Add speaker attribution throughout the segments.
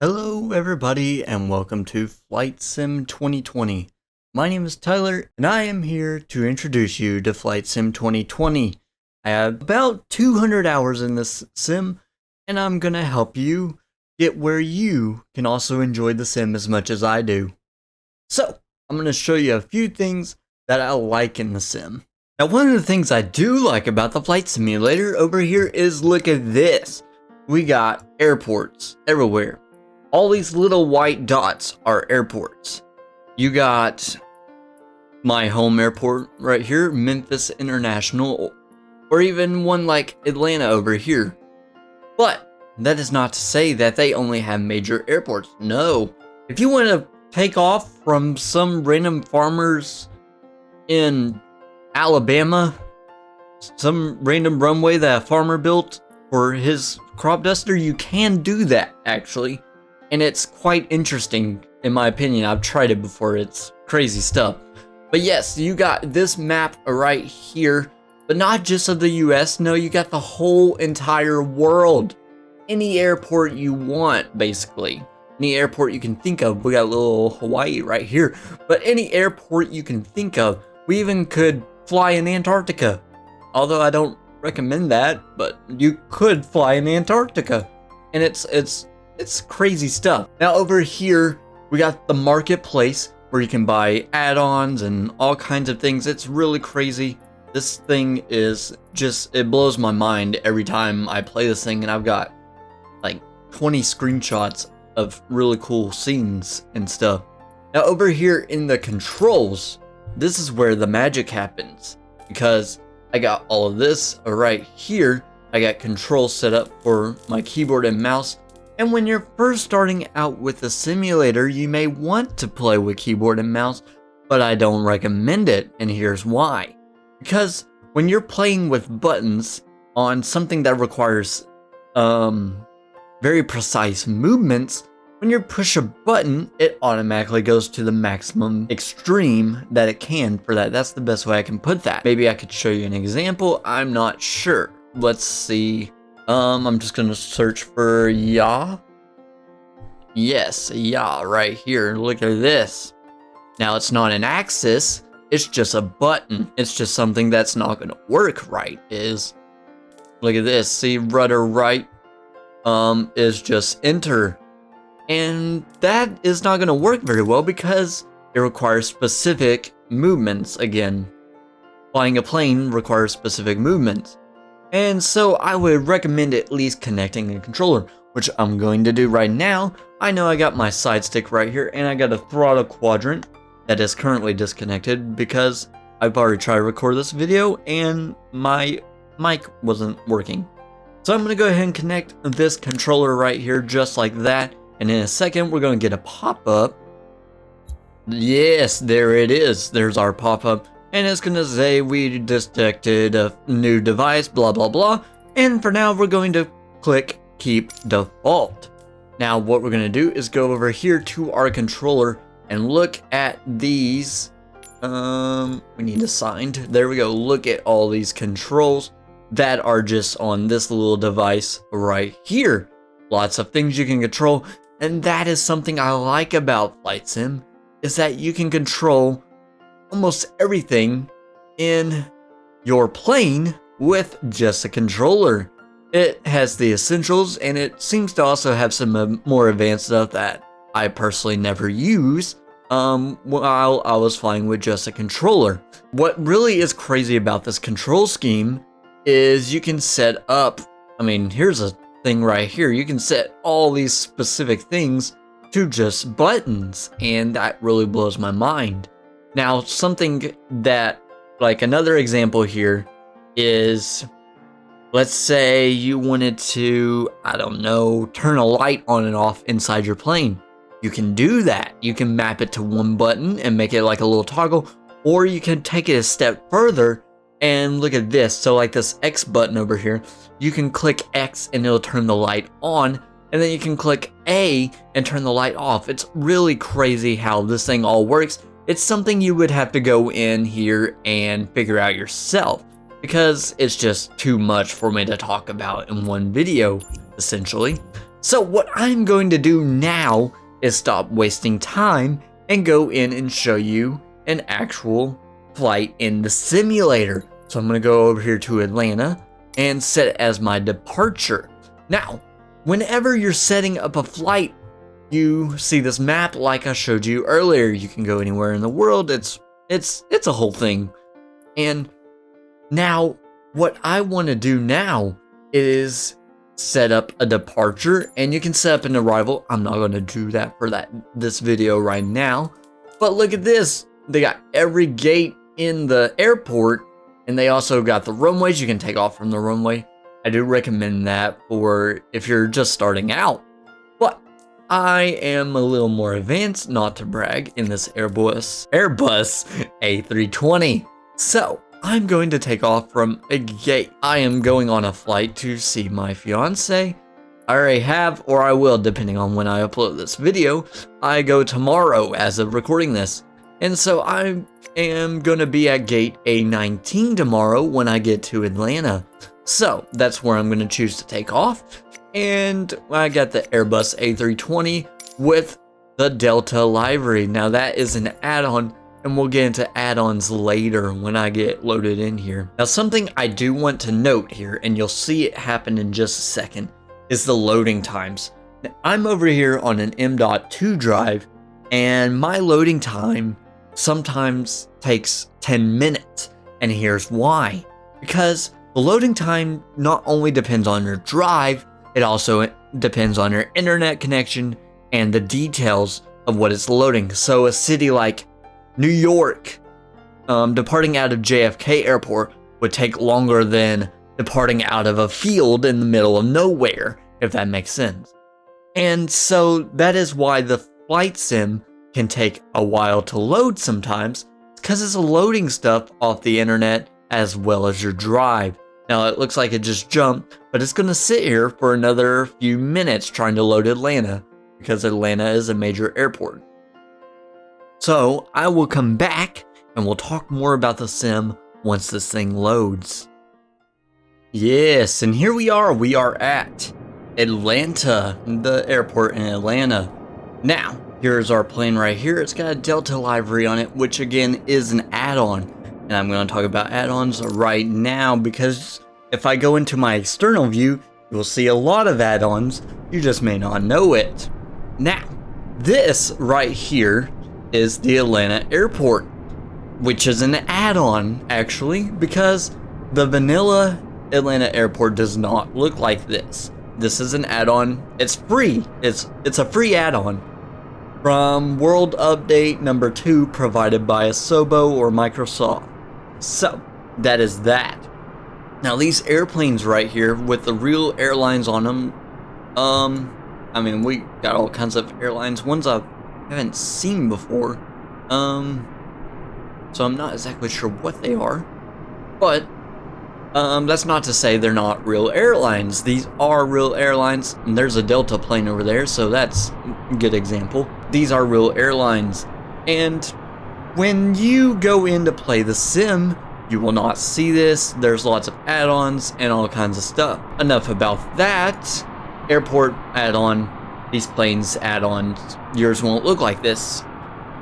Speaker 1: Hello everybody and welcome to Flight Sim 2020. My name is Tyler and I am here to introduce you to Flight Sim 2020. I have about 200 hours in this sim and I'm gonna help you get where you can also enjoy the sim as much as I do. So, I'm gonna show you a few things that I like in the sim. Now one of the things I do like about the flight simulator over here is look at this. We got airports everywhere. All these little white dots are airports. You got my home airport right here, Memphis International, or even one like Atlanta over here. But that is not to say that they only have major airports. No. If you want to take off from some random farmers in Alabama, some random runway that a farmer built for his crop duster, you can do that actually. And it's quite interesting, in my opinion. I've tried it before, it's crazy stuff. But yes, you got this map right here, but not just of the US, no, you got the whole entire world. Any airport you want, basically. Any airport you can think of. We got a little Hawaii right here, but any airport you can think of. We even could fly in Antarctica. Although I don't recommend that, but you could fly in Antarctica. And it's crazy stuff. Now over here, we got the marketplace where you can buy add-ons and all kinds of things. It's really crazy. This thing is just, it blows my mind every time I play this thing, and I've got like 20 screenshots of really cool scenes and stuff. Now over here in the controls, this is where the magic happens, because I got all of this right here. I got controls set up for my keyboard and mouse. And when you're first starting out with a simulator, you may want to play with keyboard and mouse, but I don't recommend it, and here's why. Because when you're playing with buttons on something that requires very precise movements, when you push a button, it automatically goes to the maximum extreme that it can for that. That's the best way I can put that. Maybe I could show you an example, I'm not sure. Let's see. I'm just gonna search for yaw. Yes, yaw right here. Look at this. Now it's not an axis, it's just a button. It's just something that's not gonna work right. Look at this. See, rudder right is just enter. And that is not gonna work very well because it requires specific movements again. Flying a plane requires specific movements. And so I would recommend at least connecting a controller, which I'm going to do right now. I know I got my side stick right here and I got a throttle quadrant that is currently disconnected because I've already tried to record this video and my mic wasn't working. So I'm going to go ahead and connect this controller right here just like that. And in a second, we're going to get a pop-up. Yes, there it is. There's our pop-up. And it's gonna say we detected a new device, blah blah blah. And for now, we're going to click keep default. Now what we're gonna do is go over here to our controller and look at these. We need assigned. There we go. Look at all these controls that are just on this little device right here. Lots of things you can control. And that is something I like about Flight Sim, is that you can control almost everything in your plane with just a controller. It has the essentials and it seems to also have some more advanced stuff that I personally never use while I was flying with just a controller. What really is crazy about this control scheme is you can set up, I mean, here's a thing right here, you can set all these specific things to just buttons, and that really blows my mind. Now, something that, like another example here is, let's say you wanted to, I don't know, turn a light on and off inside your plane. You can do that. You can map it to one button and make it like a little toggle, or you can take it a step further and look at this. So like this X button over here, you can click X and it'll turn the light on, and then you can click A and turn the light off. It's really crazy how this thing all works. It's something you would have to go in here and figure out yourself, because it's just too much for me to talk about in one video, essentially. So what I'm going to do now is stop wasting time and go in and show you an actual flight in the simulator. So I'm going to go over here to Atlanta and set it as my departure. Now, whenever you're setting up a flight, you see this map like I showed you earlier. You can go anywhere in the world. It's a whole thing. And now what I want to do now is set up a departure, and you can set up an arrival. I'm not going to do that for this video right now. But look at this. They got every gate in the airport, and they also got the runways. You can take off from the runway. I do recommend that for if you're just starting out. But I am a little more advanced, not to brag, in this Airbus A320. So I'm going to take off from a gate. I am going on a flight to see my fiance. I already have, or I will, depending on when I upload this video. I go tomorrow as of recording this. And so I am going to be at gate A19 tomorrow when I get to Atlanta. So that's where I'm going to choose to take off. And I got the Airbus A320 with the Delta livery. Now that is an add-on, and we'll get into add-ons later when I get loaded in here. Now something I do want to note here, and you'll see it happen in just a second, is the loading times. Now, I'm over here on an M.2 drive, and my loading time sometimes takes 10 minutes. And here's why. Because the loading time not only depends on your drive, it also depends on your internet connection and the details of what it's loading. So a city like New York, departing out of JFK Airport would take longer than departing out of a field in the middle of nowhere, if that makes sense. And so that is why the flight sim can take a while to load sometimes, because it's loading stuff off the internet as well as your drive. Now it looks like it just jumped, but it's going to sit here for another few minutes trying to load Atlanta, because Atlanta is a major airport. So I will come back and we'll talk more about the sim once this thing loads. Yes, and here we are at Atlanta, the airport in Atlanta. Now, here's our plane right here. It's got a Delta livery on it, which again is an add-on. And I'm going to talk about add-ons right now, because if I go into my external view, you'll see a lot of add-ons. You just may not know it. Now, this right here is the Atlanta airport, which is an add-on actually, because the vanilla Atlanta airport does not look like this. This is an add-on. It's free. It's a free add-on from World Update number 2 provided by Asobo or Microsoft. So that is that. Now these airplanes right here with the real airlines on them, I mean, we got all kinds of airlines, ones I haven't seen before, so I'm not exactly sure what they are, but that's not to say they're not real airlines. These are real airlines, and there's a Delta plane over there, so that's a good example. These are real airlines, and when you go in to play the sim, you will not see this. There's lots of add-ons and all kinds of stuff. Enough about that. Airport add-on, these planes add-ons, yours won't look like this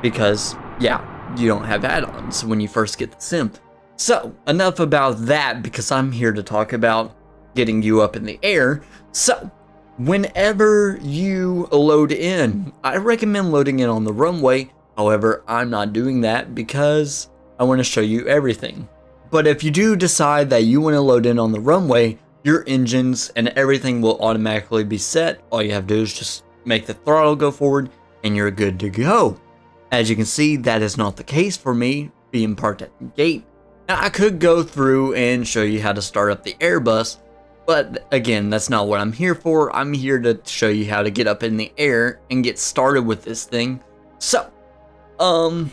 Speaker 1: because, yeah, you don't have add-ons when you first get the sim. So, enough about that, because I'm here to talk about getting you up in the air. So, whenever you load in, I recommend loading in on the runway. However, I'm not doing that because I want to show you everything. But if you do decide that you want to load in on the runway, your engines and everything will automatically be set. All you have to do is just make the throttle go forward and you're good to go. As you can see, that is not the case for me being parked at the gate. Now, I could go through and show you how to start up the Airbus, but again, that's not what I'm here for. I'm here to show you how to get up in the air and get started with this thing. So, I'm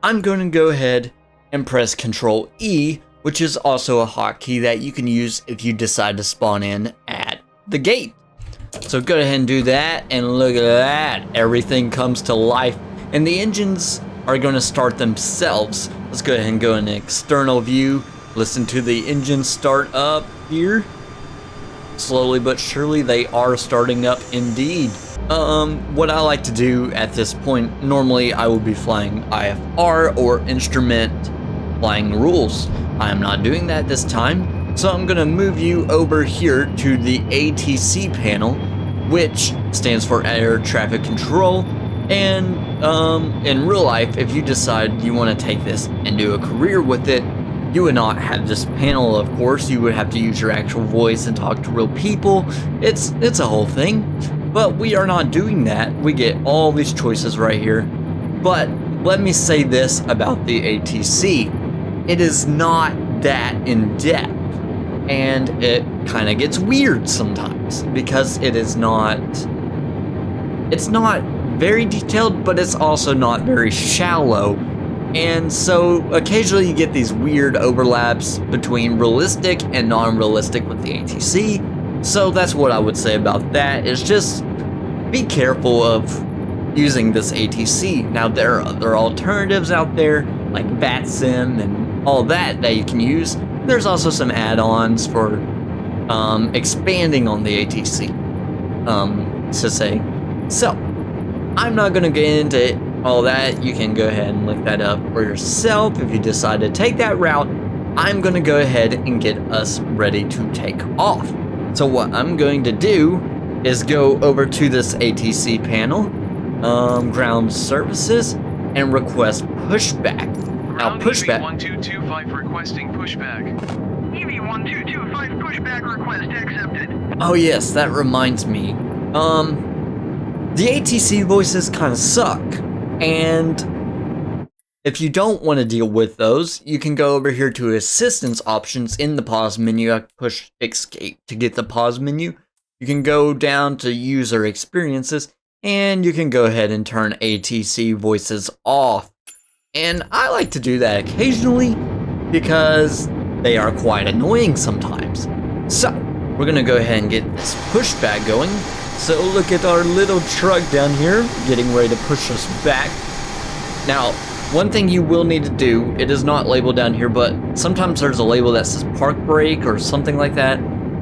Speaker 1: going to go ahead and press Control E, which is also a hotkey that you can use if you decide to spawn in at the gate. So go ahead and do that, and look at that. Everything comes to life, and the engines are going to start themselves. Let's go ahead and go in an external view. Listen to the engine start up here. slowly but surely they are starting up indeed. What I like to do at this point, normally I would be flying IFR or instrument flying rules. I'm not doing that this time, so I'm gonna move you over here to the ATC panel, which stands for Air Traffic Control. And in real life, if you decide you want to take this and do a career with it, you would not have this panel, of course. You would have to use your actual voice and talk to real people. It's a whole thing. But we are not doing that. We get all these choices right here. But let me say this about the ATC. It is not that in-depth. And it kind of gets weird sometimes because it's not very detailed, but it's also not very shallow. And so occasionally you get these weird overlaps between realistic and non-realistic with the ATC. So that's what I would say about that, is just be careful of using this ATC. Now there are other alternatives out there like VATSIM and all that you can use. There's also some add-ons for expanding on the ATC, to say. So I'm not gonna get into all that. You can go ahead and look that up for yourself if you decide to take that route. I'm gonna go ahead and get us ready to take off. So what I'm going to do is go over to this ATC panel, ground services, and request pushback. Now pushback.
Speaker 2: EV1225 requesting pushback. EV1225 pushback request accepted.
Speaker 1: Oh yes, that reminds me. The ATC voices kind of suck, and if you don't want to deal with those, you can go over here to assistance options in the pause menu. I push escape to get the pause menu. You can go down to user experiences, and you can go ahead and turn ATC voices off. And I like to do that occasionally because they are quite annoying sometimes. So we're gonna go ahead and get this pushback going. So look at our little truck down here getting ready to push us back. Now, one thing you will need to do, it is not labeled down here, but sometimes there's a label that says park brake or something like that.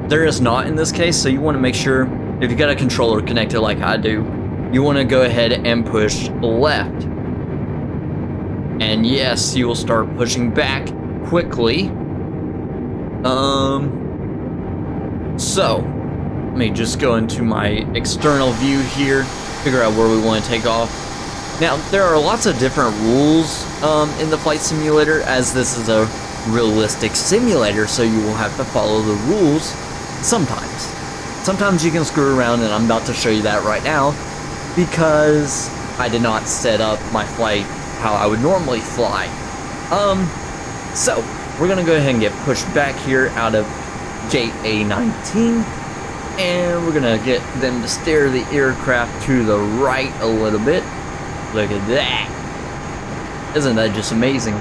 Speaker 1: There is not in this case, so you want to make sure, if you got a controller connected like I do, you want to go ahead and push left. And yes, you will start pushing back quickly. So let me just go into my external view here, figure out where we want to take off. Now, there are lots of different rules in the flight simulator, as this is a realistic simulator, so you will have to follow the rules sometimes. Sometimes you can screw around, and I'm about to show you that right now, because I did not set up my flight how I would normally fly. So we're gonna go ahead and get pushed back here out of gate A19, and we're gonna get them to steer the aircraft to the right a little bit. Look at that. Isn't that just amazing?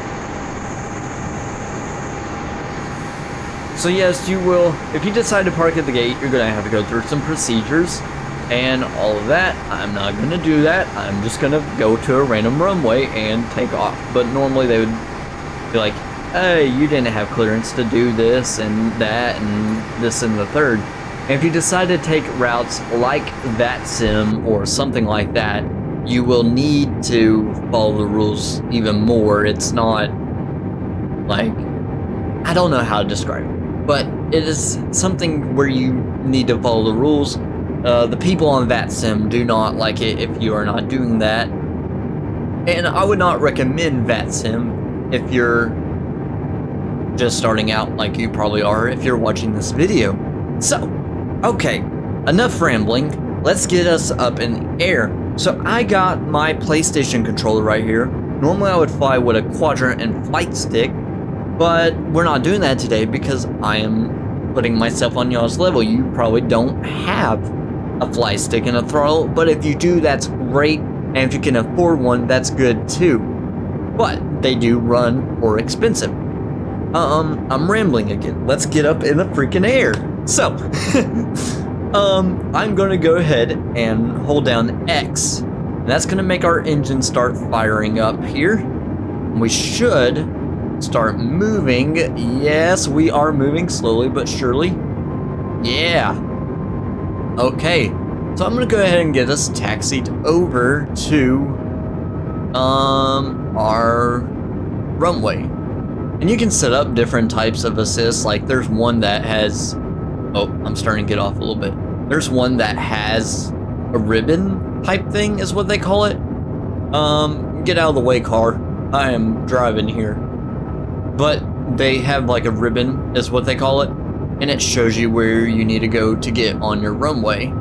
Speaker 1: So yes, you will, if you decide to park at the gate, you're gonna have to go through some procedures and all of that. I'm not gonna do that. I'm just gonna go to a random runway and take off. But normally they would be like, hey, you didn't have clearance to do this and that and this and the third. And if you decide to take routes like VATSIM or something like that, you will need to follow the rules even more. It's not like, I don't know how to describe it, but it is something where you need to follow the rules. The people on VATSIM do not like it if you are not doing that. And I would not recommend VATSIM if you're just starting out, like you probably are if you're watching this video. So, okay, enough rambling. Let's get us up in the air. So I got my Playstaion controller right here. Normally I would fly with a quadrant and flight stick, but we're not doing that today because I am putting myself on y'all's level. You probably don't have a fly stick and a throttle, but if you do, that's great. And if you can afford one, that's good too. But they do run more expensive. I'm rambling again. Let's get up in the freaking air. So, I'm gonna go ahead and hold down X. And that's gonna make our engine start firing up here. We should start moving. Yes, we are moving slowly but surely. Yeah, Okay, so I'm gonna go ahead and get us taxied over to our runway. And you can set up different types of assists. Like there's one that has, oh, I'm starting to get off a little bit. There's one that has a ribbon type thing is what they call it. Get out of the way, car. I am driving here. But they have like a ribbon is what they call it. And it shows you where you need to go to get on your runway.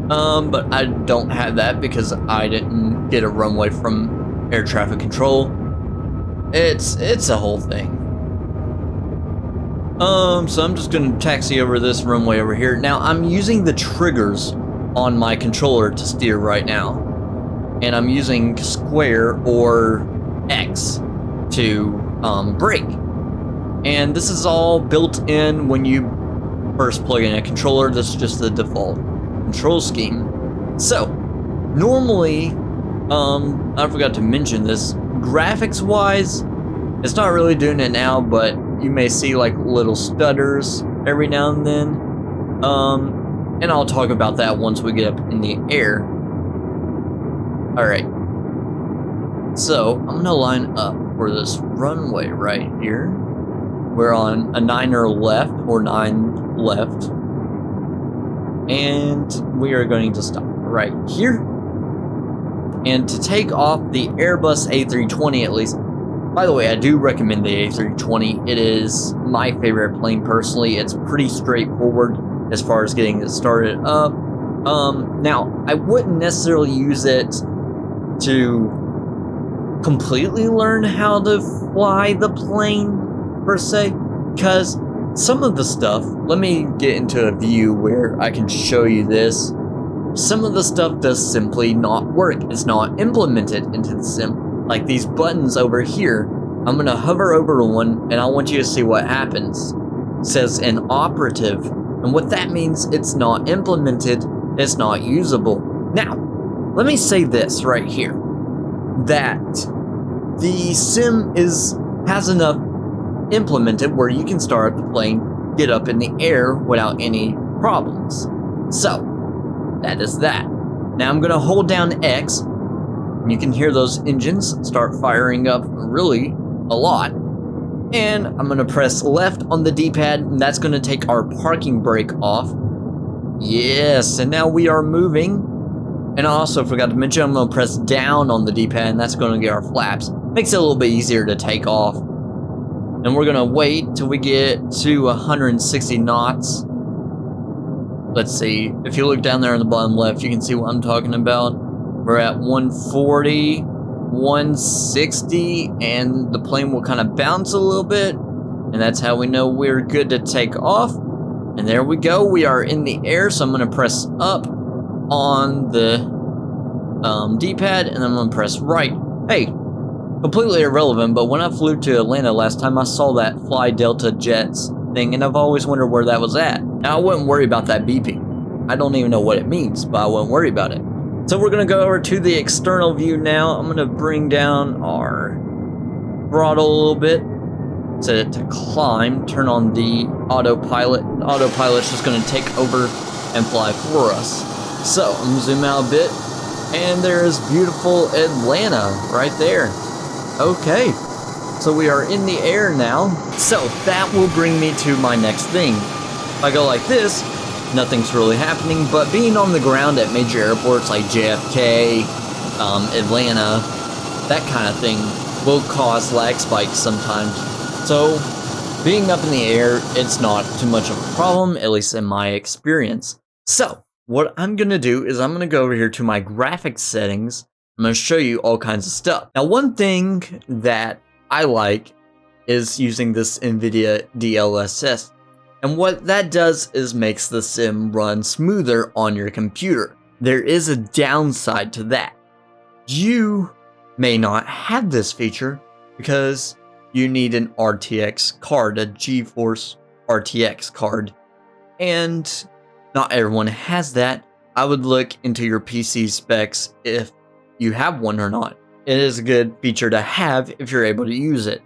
Speaker 1: But I don't have that because I didn't get a runway from air traffic control. It's a whole thing. So I'm just gonna taxi over this runway over here. Now I'm using the triggers on my controller to steer right now. And I'm using square or X to brake. And this is all built in when you first plug in a controller. This is just the default control scheme. So, normally, I forgot to mention this, graphics wise, it's not really doing it now, but you may see like little stutters every now and then. And I'll talk about that once we get up in the air. Alright. So, I'm gonna line up for this runway right here. We're on a 9 left, and we are going to stop right here. And to take off the Airbus A320 at least, by the way, I do recommend the A320. It is my favorite plane personally. It's pretty straightforward as far as getting it started up. Now, I wouldn't necessarily use it to completely learn how to fly the plane per se, because some of the stuff, let me get into a view where I can show you this. Some of the stuff does simply not work. It's not implemented into the sim. Like these buttons over here, I'm gonna hover over one and I want you to see what happens. It says inoperative, and what that means, it's not implemented, it's not usable. Now, let me say this right here, that the sim has enough implemented where you can start the plane, get up in the air without any problems. So, that is that. Now I'm gonna hold down X, and you can hear those engines start firing up really a lot. And I'm gonna press left on the D-pad, and that's gonna take our parking brake off. Yes, and now we are moving. And I also forgot to mention, I'm gonna press down on the D-pad, and that's gonna get our flaps. Makes it a little bit easier to take off. And we're gonna wait till we get to 160 knots. Let's see, if you look down there on the bottom left, you can see what I'm talking about. We're at 140, 160, and the plane will kind of bounce a little bit. And that's how we know we're good to take off. And there we go, we are in the air, so I'm gonna press up on the D-pad, and I'm gonna press right. Hey, completely irrelevant, but when I flew to Atlanta last time, I saw that Fly Delta Jets thing, and I've always wondered where that was at. Now, I wouldn't worry about that beeping. I don't even know what it means, but I wouldn't worry about it. So we're gonna go over to the external view now. I'm gonna bring down our throttle a little bit, set it to climb, turn on the autopilot. The autopilot's just gonna take over and fly for us. So, I'm gonna zoom out a bit, and there's beautiful Atlanta right there. Okay, so we are in the air now. So that will bring me to my next thing. If I go like this, nothing's really happening, but being on the ground at major airports like JFK, Atlanta, that kind of thing will cause lag spikes sometimes. So being up in the air, it's not too much of a problem, at least in my experience. So what I'm gonna do is I'm gonna go over here to my graphics settings. I'm going to show you all kinds of stuff. Now, one thing that I like is using this NVIDIA DLSS. And what that does is makes the sim run smoother on your computer. There is a downside to that. You may not have this feature because you need an RTX card, a GeForce RTX card. And not everyone has that. I would look into your PC specs if you have one or not. It is a good feature to have if you're able to use it.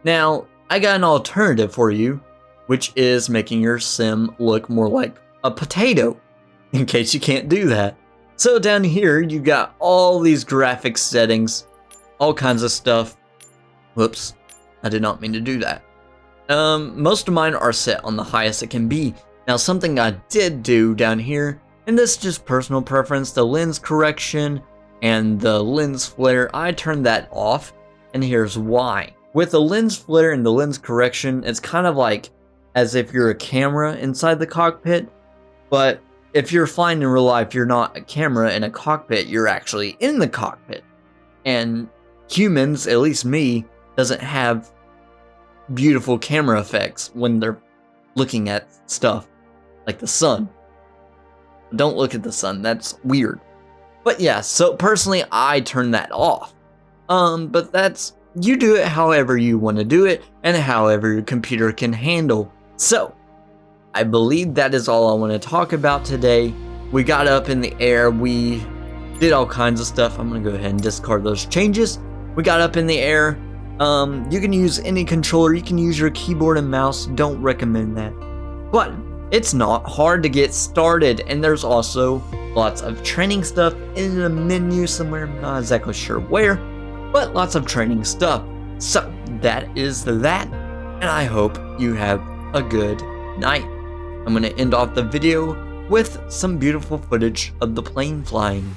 Speaker 1: Now, I got an alternative for you, which is making your sim look more like a potato. in case you can't do that. So down here, you got all these graphics settings, all kinds of stuff. Whoops, I did not mean to do that. Most of mine are set on the highest it can be. Now something I did do down here, and this is just personal preference, the lens correction and the lens flare, I turned that off, and here's why. With the lens flare and the lens correction, it's kind of like as if you're a camera inside the cockpit, but if you're flying in real life, you're not a camera in a cockpit, you're actually in the cockpit. And humans, at least me, doesn't have beautiful camera effects when they're looking at stuff like the sun. Don't look at the sun, that's weird. But yeah, so personally, I turn that off. But that's, you do it however you want to do it and however your computer can handle. So, I believe that is all I want to talk about today. We got up in the air, we did all kinds of stuff. I'm going to go ahead and discard those changes. We got up in the air. You can use any controller, you can use your keyboard and mouse, don't recommend that. But it's not hard to get started, and there's also lots of training stuff in the menu somewhere, I'm not exactly sure where, but lots of training stuff. So that is that, and I hope you have a good night. I'm going to end off the video with some beautiful footage of the plane flying.